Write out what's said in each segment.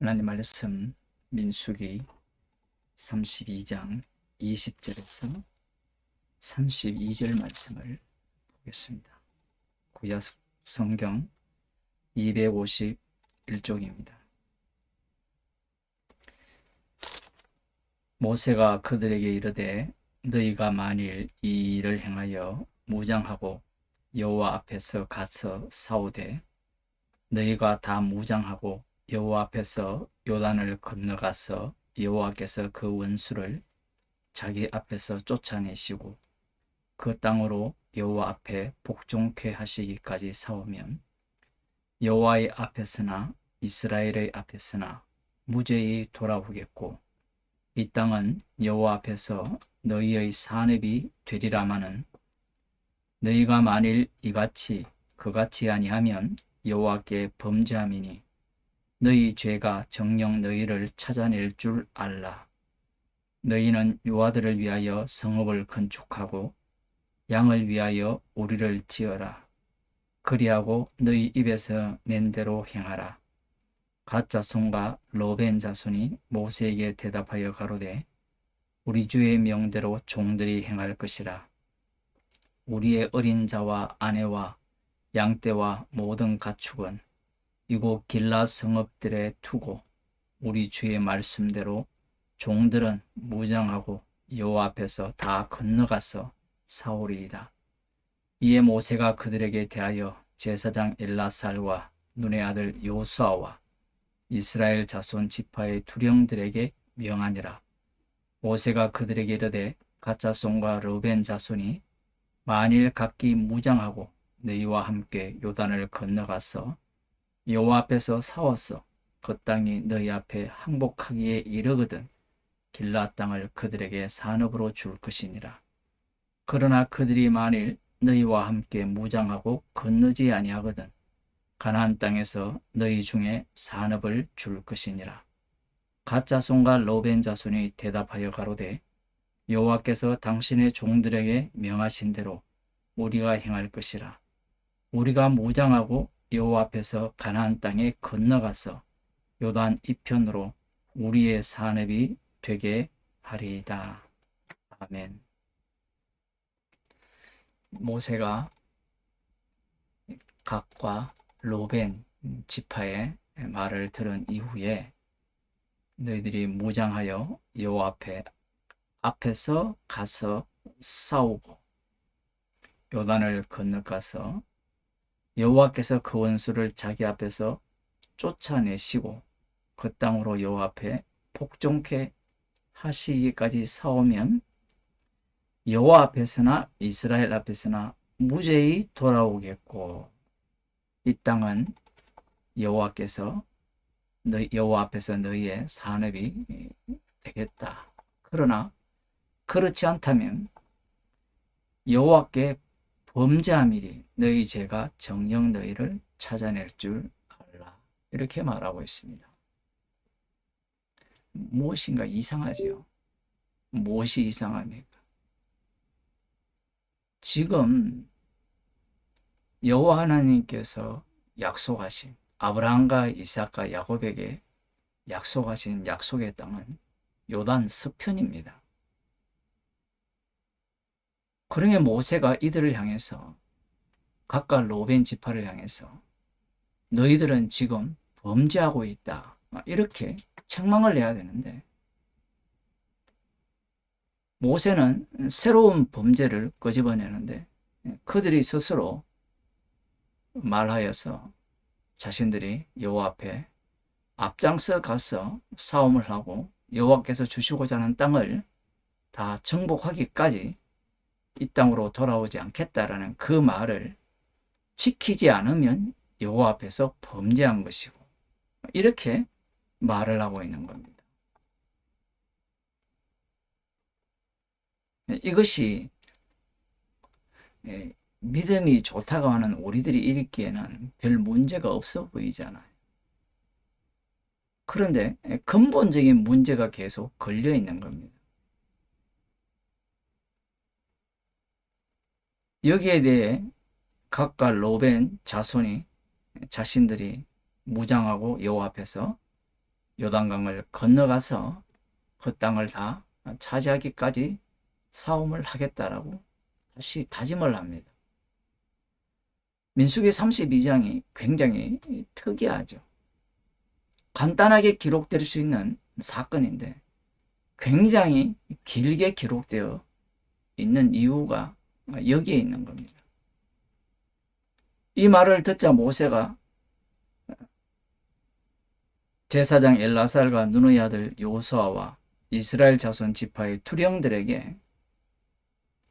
하나님 말씀 민수기 32장 20절에서 32절 말씀을 보겠습니다. 구약 성경 251쪽입니다. 모세가 그들에게 이르되 너희가 만일 이 일을 행하여 무장하고 여호와 앞에서 가서 싸우되 너희가 다 무장하고 여호와 앞에서 요단을 건너가서 여호와께서 그 원수를 자기 앞에서 쫓아내시고 그 땅으로 여호와 앞에 복종케 하시기까지 싸우면 여호와의 앞에서나 이스라엘의 앞에서나 무죄히 돌아오겠고 이 땅은 여호와 앞에서 너희의 산업이 되리라마는 너희가 만일 이같이 그같이 아니하면 여호와께 범죄함이니 너희 죄가 정녕 너희를 찾아낼 줄 알라. 너희는 유아들을 위하여 성읍을 건축하고 양을 위하여 우리를 지어라. 그리하고 너희 입에서 낸 대로 행하라. 갓 자손과 로벤 자손이 모세에게 대답하여 가로되 우리 주의 명대로 종들이 행할 것이라. 우리의 어린 자와 아내와 양떼와 모든 가축은 이곳 길라 성읍들에 두고 우리 주의 말씀대로 종들은 무장하고 여호와 앞에서 다 건너가서 싸우리이다. 이에 모세가 그들에게 대하여 제사장 엘라살과 눈의 아들 요수아와 이스라엘 자손 지파의 두령들에게 명하니라. 모세가 그들에게 이르되 갓 자손과 르벤 자손이 만일 각기 무장하고 너희와 함께 요단을 건너가서 여호와 앞에서 싸워서 그 땅이 너희 앞에 항복하기에 이르거든 길라 땅을 그들에게 산업으로 줄 것이니라. 그러나 그들이 만일 너희와 함께 무장하고 건너지 아니하거든 가나안 땅에서 너희 중에 산업을 줄 것이니라. 갓 자손과 로벤 자손이 대답하여 가로되 여호와께서 당신의 종들에게 명하신 대로 우리가 행할 것이라. 우리가 무장하고 여호와 앞에서 가나안 땅에 건너가서 요단 이편으로 우리의 산업이 되게 하리이다. 아멘. 모세가 갓과 로벤 지파의 말을 들은 이후에 너희들이 무장하여 여호와 앞에서 가서 싸우고 요단을 건너가서 여호와께서 그 원수를 자기 앞에서 쫓아내시고 그 땅으로 여호와 앞에 복종케 하시기까지 싸우면 여호와 앞에서나 이스라엘 앞에서나 무죄히 돌아오겠고 이 땅은 여호와 앞에서 너희의 산업이 되겠다. 그러나 그렇지 않다면 여호와께 범죄함이니 너희 죄가 정녕 너희를 찾아낼 줄 알라. 이렇게 말하고 있습니다. 무엇인가 이상하죠. 무엇이 이상합니까? 지금 여호와 하나님께서 약속하신 아브라함과 이삭과 야곱에게 약속하신 약속의 땅은 요단 서편입니다. 그러면 모세가 이들을 향해서 각각 로벤 지파를 향해서 너희들은 지금 범죄하고 있다. 이렇게 책망을 해야 되는데 모세는 새로운 범죄를 끄집어내는데 그들이 스스로 말하여서 자신들이 여호와 앞에 앞장서 가서 싸움을 하고 여호와께서 주시고자 하는 땅을 다 정복하기까지 이 땅으로 돌아오지 않겠다라는 그 말을 지키지 않으면 여호와 앞에서 범죄한 것이고 이렇게 말을 하고 있는 겁니다. 이것이 믿음이 좋다고 하는 우리들이 읽기에는 별 문제가 없어 보이잖아요. 그런데 근본적인 문제가 계속 걸려 있는 겁니다. 여기에 대해 각각 로벤 자손이 자신들이 무장하고 여호와 앞에서 요단강을 건너가서 그 땅을 다 차지하기까지 싸움을 하겠다라고 다시 다짐을 합니다. 민수기 32장이 굉장히 특이하죠. 간단하게 기록될 수 있는 사건인데 굉장히 길게 기록되어 있는 이유가 여기에 있는 겁니다. 이 말을 듣자 모세가 제사장 엘라살과 눈의 아들 요수아와 이스라엘 자손 지파의 투령들에게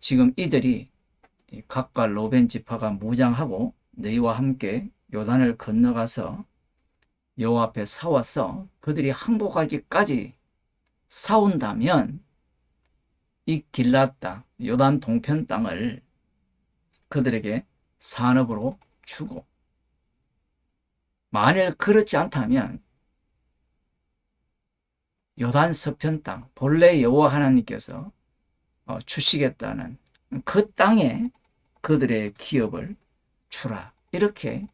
지금 이들이 각각 로벤 지파가 무장하고 너희와 함께 요단을 건너가서 여호와 앞에 싸워서 그들이 항복하기까지 싸운다면 이 길랏 땅, 요단 동편 땅을 그들에게 산업으로 주고, 만일 그렇지 않다면 요단 서편 땅, 본래 여호와 하나님께서 주시겠다는 그 땅에 그들의 기업을 주라, 이렇게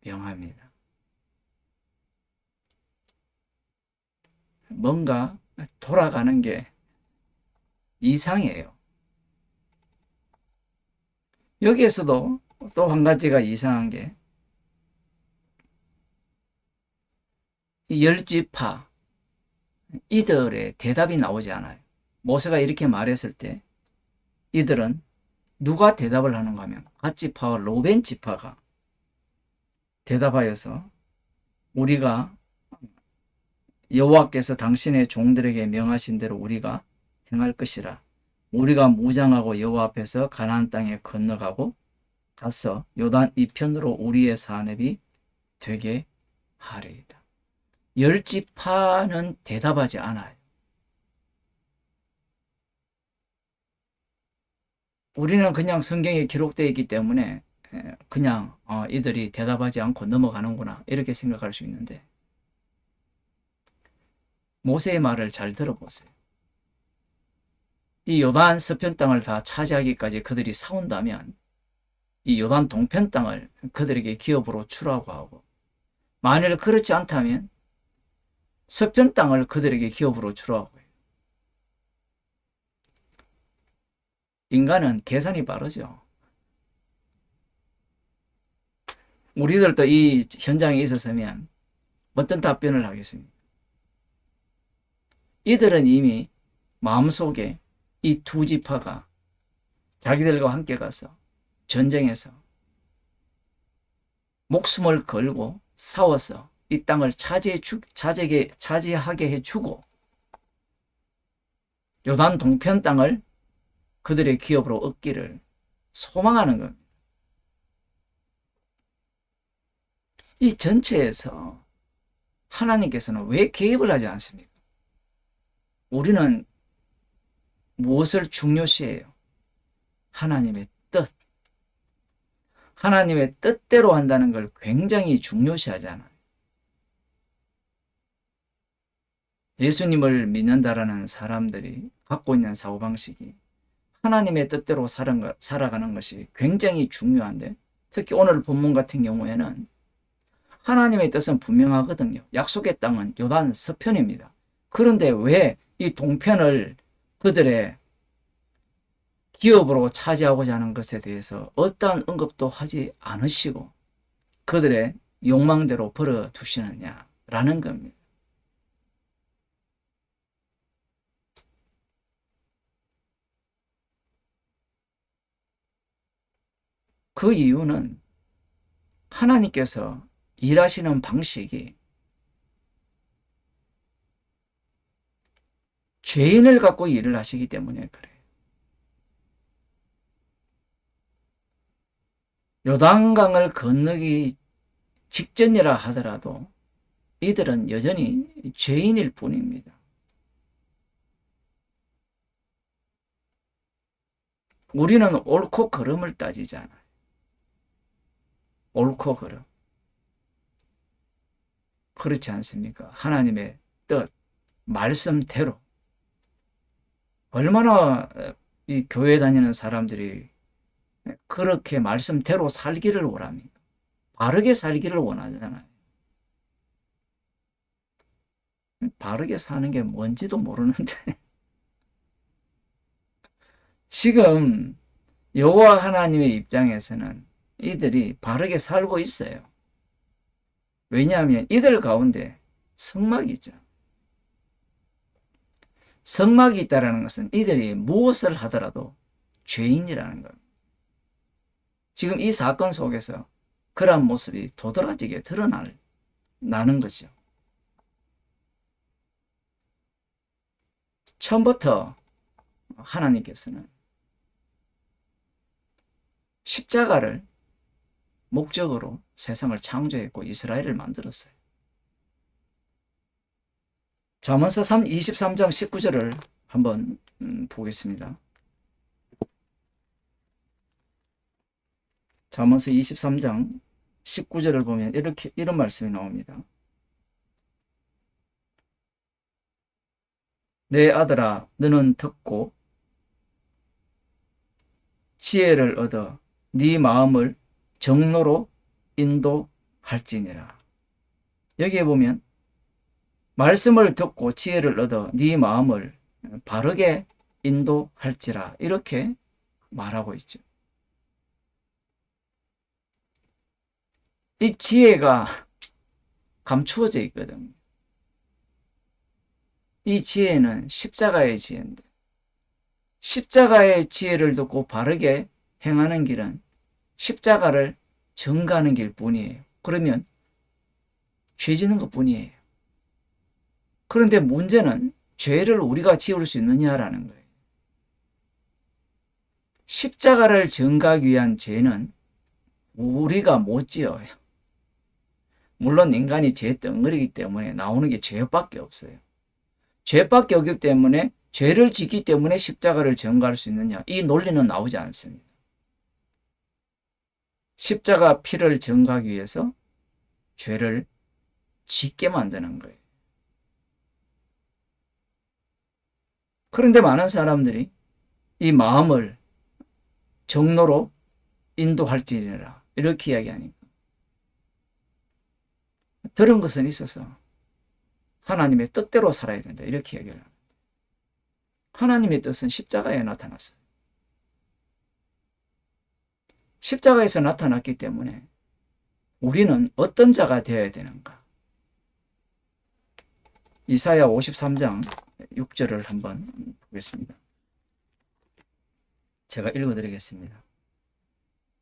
명합니다. 뭔가 돌아가는 게 이상해요. 여기에서도 또 한 가지가 이상한 게, 이 열지파 이들의 대답이 나오지 않아요. 모세가 이렇게 말했을 때 이들은 누가 대답을 하는가 하면 갓지파와 로벤 지파가 대답하여서 우리가 여호와께서 당신의 종들에게 명하신 대로 우리가 행할 것이라. 우리가 무장하고 여호와 앞에서 가나안 땅에 건너가고 가서 요단 이편으로 우리의 산업이 되게 하리이다. 열지파는 대답하지 않아요. 우리는 그냥 성경에 기록되어 있기 때문에 그냥 이들이 대답하지 않고 넘어가는구나, 이렇게 생각할 수 있는데, 모세의 말을 잘 들어보세요. 이 요단 서편 땅을 다 차지하기까지 그들이 싸운다면 이 요단 동편 땅을 그들에게 기업으로 주라고 하고, 만일 그렇지 않다면 서편 땅을 그들에게 기업으로 주라고 해요. 인간은 계산이 빠르죠. 우리들도 이 현장에 있었으면 어떤 답변을 하겠습니까? 이들은 이미 마음속에 이 두 지파가 자기들과 함께 가서 전쟁에서 목숨을 걸고 싸워서 이 땅을 차지하게 해주고 요단 동편 땅을 그들의 기업으로 얻기를 소망하는 겁니다. 이 전체에서 하나님께서는 왜 개입을 하지 않습니까? 우리는 무엇을 중요시해요? 하나님의 뜻. 하나님의 뜻대로 한다는 걸 굉장히 중요시하잖아요. 예수님을 믿는다라는 사람들이 갖고 있는 사고방식이 하나님의 뜻대로 살아가는 것이 굉장히 중요한데, 특히 오늘 본문 같은 경우에는 하나님의 뜻은 분명하거든요. 약속의 땅은 요단 서편입니다. 그런데 왜 이 동편을 그들의 기업으로 차지하고자 하는 것에 대해서 어떠한 언급도 하지 않으시고 그들의 욕망대로 벌어두시느냐라는 겁니다. 그 이유는 하나님께서 일하시는 방식이 죄인을 갖고 일을 하시기 때문에 그래요. 요단강을 건너기 직전이라 하더라도 이들은 여전히 죄인일 뿐입니다. 우리는 옳고 그름을 따지잖아요. 옳고 그름. 그렇지 않습니까? 하나님의 뜻, 말씀대로. 얼마나 이 교회 다니는 사람들이 그렇게 말씀대로 살기를 원합니까? 바르게 살기를 원하잖아요. 바르게 사는 게 뭔지도 모르는데 지금 여호와 하나님의 입장에서는 이들이 바르게 살고 있어요. 왜냐하면 이들 가운데 성막이 있죠. 성막이 있다는 것은 이들이 무엇을 하더라도 죄인이라는 겁니다. 지금 이 사건 속에서 그러한 모습이 도드라지게 드러나는 거죠. 처음부터 하나님께서는 십자가를 목적으로 세상을 창조했고 이스라엘을 만들었어요. 잠언서 23장 19절을 한번 보겠습니다. 잠언서 23장 19절을 보면 이런 말씀이 나옵니다. 내 아들아, 너는 듣고 지혜를 얻어 네 마음을 정로로 인도할지니라. 여기에 보면 말씀을 듣고 지혜를 얻어 네 마음을 바르게 인도할지라 이렇게 말하고 있죠. 이 지혜가 감추어져 있거든요. 이 지혜는 십자가의 지혜인데 십자가의 지혜를 듣고 바르게 행하는 길은 십자가를 전가하는 길 뿐이에요. 그러면 죄 짓는 것 뿐이에요. 그런데 문제는 죄를 우리가 지을 수 있느냐라는 거예요. 십자가를 전가하기 위한 죄는 우리가 못 지어요. 물론 인간이 죄 덩어리이기 때문에 나오는 게 죄밖에 없어요. 죄밖에 없기 때문에 죄를 짓기 때문에 십자가를 전가할 수 있느냐, 이 논리는 나오지 않습니다. 십자가 피를 전가하기 위해서 죄를 짓게 만드는 거예요. 그런데 많은 사람들이 이 마음을 정로로 인도할지니라 이렇게 이야기하니까 들은 것은 있어서 하나님의 뜻대로 살아야 된다 이렇게 이야기를 합니다. 하나님의 뜻은 십자가에 나타났어요. 십자가에서 나타났기 때문에 우리는 어떤 자가 되어야 되는가? 이사야 53장 6절을 한번 보겠습니다. 제가 읽어드리겠습니다.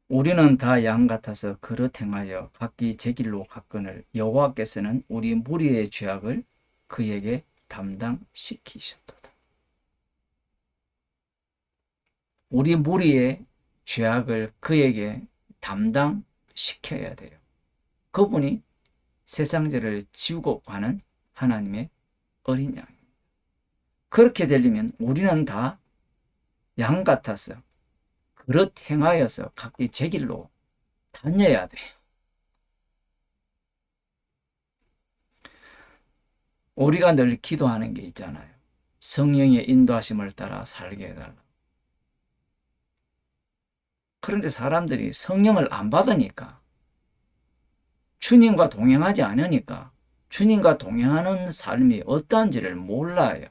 우리는 다 양 같아서 그릇 행하여 각기 제 길로 갔거늘 여호와께서는 우리 무리의 죄악을 그에게 담당시키셨도다. 우리 무리의 죄악을 그에게 담당시켜야 돼요. 그분이 세상 죄를 지우고 가는 하나님의 어린 양입니다. 그렇게 되려면 우리는 다 양 같아서 그릇 행하여서 각기 제 길로 다녀야 돼요. 우리가 늘 기도하는 게 있잖아요. 성령의 인도하심을 따라 살게 해달라. 그런데 사람들이 성령을 안 받으니까 주님과 동행하지 않으니까 주님과 동행하는 삶이 어떠한지를 몰라요.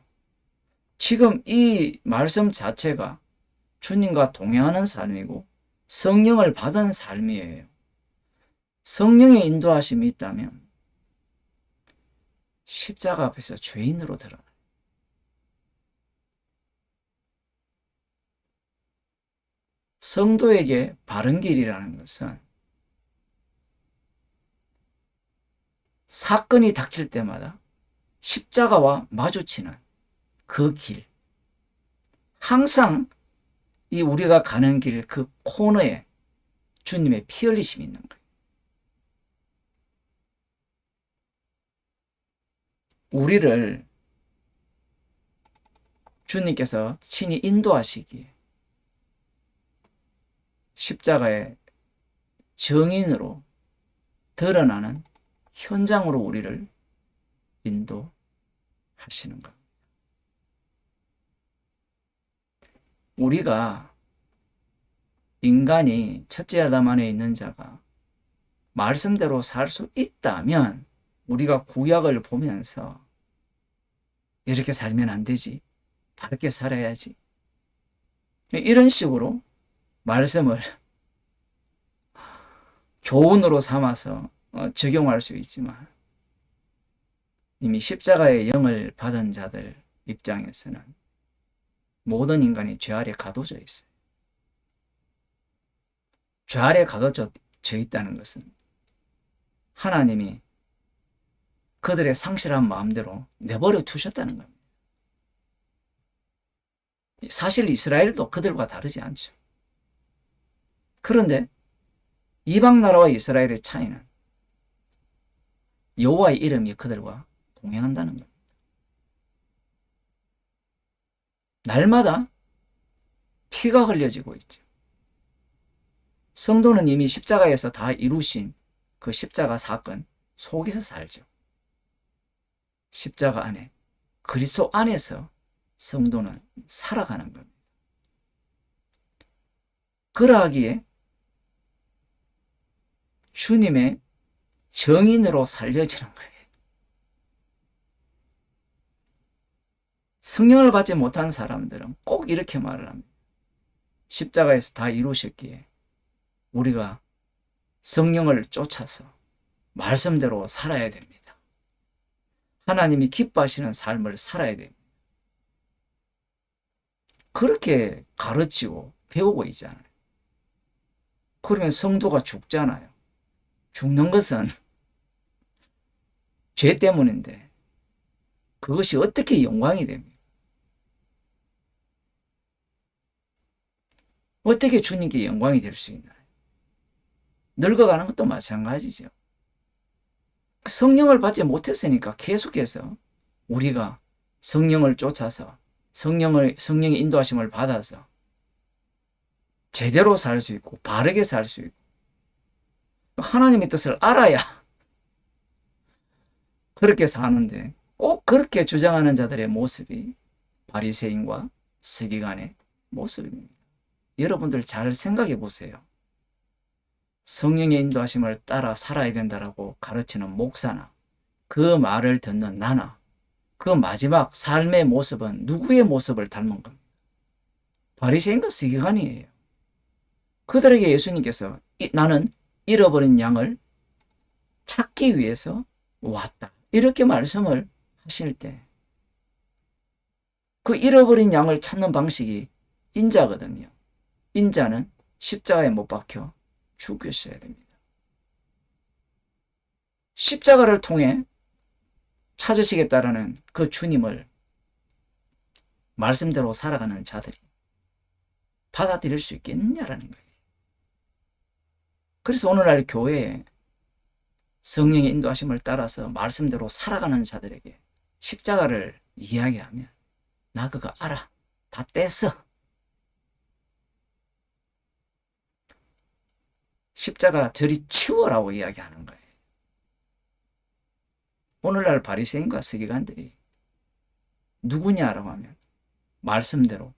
지금 이 말씀 자체가 주님과 동행하는 삶이고 성령을 받은 삶이에요. 성령의 인도하심이 있다면 십자가 앞에서 죄인으로 드러나요. 성도에게 바른 길이라는 것은 사건이 닥칠 때마다 십자가와 마주치는 그 길, 항상 이 우리가 가는 길 그 코너에 주님의 피 흘리심이 있는 거예요. 우리를 주님께서 친히 인도하시기에 십자가의 정인으로 드러나는 현장으로 우리를 인도하시는 것. 우리가 인간이 첫째 아담 안에 있는 자가 말씀대로 살 수 있다면 우리가 구약을 보면서 이렇게 살면 안 되지. 바르게 살아야지. 이런 식으로 말씀을 교훈으로 삼아서 적용할 수 있지만 이미 십자가의 영을 받은 자들 입장에서는 모든 인간이 죄 아래 가둬져 있어요. 죄 아래 가둬져 있다는 것은 하나님이 그들의 상실한 마음대로 내버려 두셨다는 겁니다. 사실 이스라엘도 그들과 다르지 않죠. 그런데 이방 나라와 이스라엘의 차이는 여호와의 이름이 그들과 동행한다는 겁니다. 날마다 피가 흘려지고 있죠. 성도는 이미 십자가에서 다 이루신 그 십자가 사건 속에서 살죠. 십자가 안에, 그리스도 안에서 성도는 살아가는 겁니다. 그러하기에 주님의 정인으로 살려지는 거예요. 성령을 받지 못한 사람들은 꼭 이렇게 말을 합니다. 십자가에서 다 이루셨기에 우리가 성령을 쫓아서 말씀대로 살아야 됩니다. 하나님이 기뻐하시는 삶을 살아야 됩니다. 그렇게 가르치고 배우고 있잖아요. 그러면 성도가 죽잖아요. 죽는 것은 죄 때문인데 그것이 어떻게 영광이 됩니까? 어떻게 주님께 영광이 될 수 있나요? 늙어가는 것도 마찬가지죠. 성령을 받지 못했으니까 계속해서 우리가 성령을 쫓아서 성령의 인도하심을 받아서 제대로 살 수 있고 바르게 살 수 있고 하나님의 뜻을 알아야 그렇게 사는데 꼭 그렇게 주장하는 자들의 모습이 바리새인과 서기관의 모습입니다. 여러분들 잘 생각해 보세요. 성령의 인도하심을 따라 살아야 된다라고 가르치는 목사나 그 말을 듣는 나나 그 마지막 삶의 모습은 누구의 모습을 닮은 겁니다. 바리새인과 서기관이에요. 그들에게 예수님께서 나는 잃어버린 양을 찾기 위해서 왔다. 이렇게 말씀을 하실 때 그 잃어버린 양을 찾는 방식이 인자거든요. 인자는 십자가에 못 박혀 죽으셔야 됩니다. 십자가를 통해 찾으시겠다라는 그 주님을 말씀대로 살아가는 자들이 받아들일 수 있겠느냐라는 거예요. 그래서 오늘날 교회에 성령의 인도하심을 따라서 말씀대로 살아가는 자들에게 십자가를 이야기하면 나 그거 알아. 다 뗐어. 십자가 저리 치워라고 이야기하는 거예요. 오늘날 바리새인과 서기관들이 누구냐라고 하면 말씀대로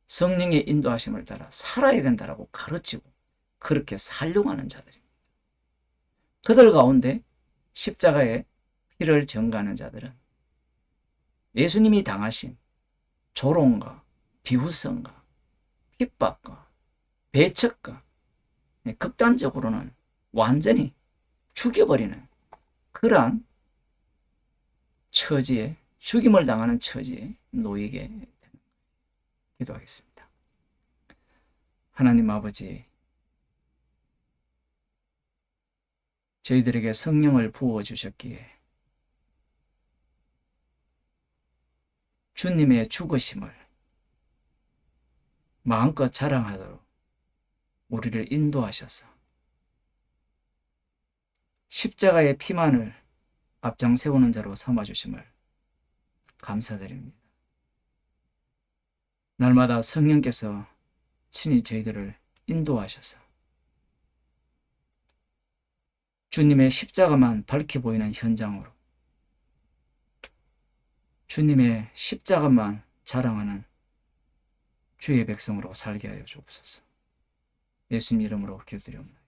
성령의 인도하심을 따라 살아야 된다라고 가르치고 그렇게 살려고 하는 자들입니다. 그들 가운데 십자가에 피를 증거하는 자들은 예수님이 당하신 조롱과 비웃음과 핍박과 배척과 극단적으로는 완전히 죽여버리는 그러한 처지에 죽임을 당하는 처지에 놓이게 되는 거예요. 기도하겠습니다. 하나님 아버지, 저희들에게 성령을 부어주셨기에 주님의 죽으심을 마음껏 자랑하도록 우리를 인도하셔서 십자가의 피만을 앞장 세우는 자로 삼아주심을 감사드립니다. 날마다 성령께서 친히 저희들을 인도하셔서 주님의 십자가만 밝혀 보이는 현장으로 주님의 십자가만 자랑하는 주의 백성으로 살게 하여 주옵소서. 예수님 이름으로 기도드립니다.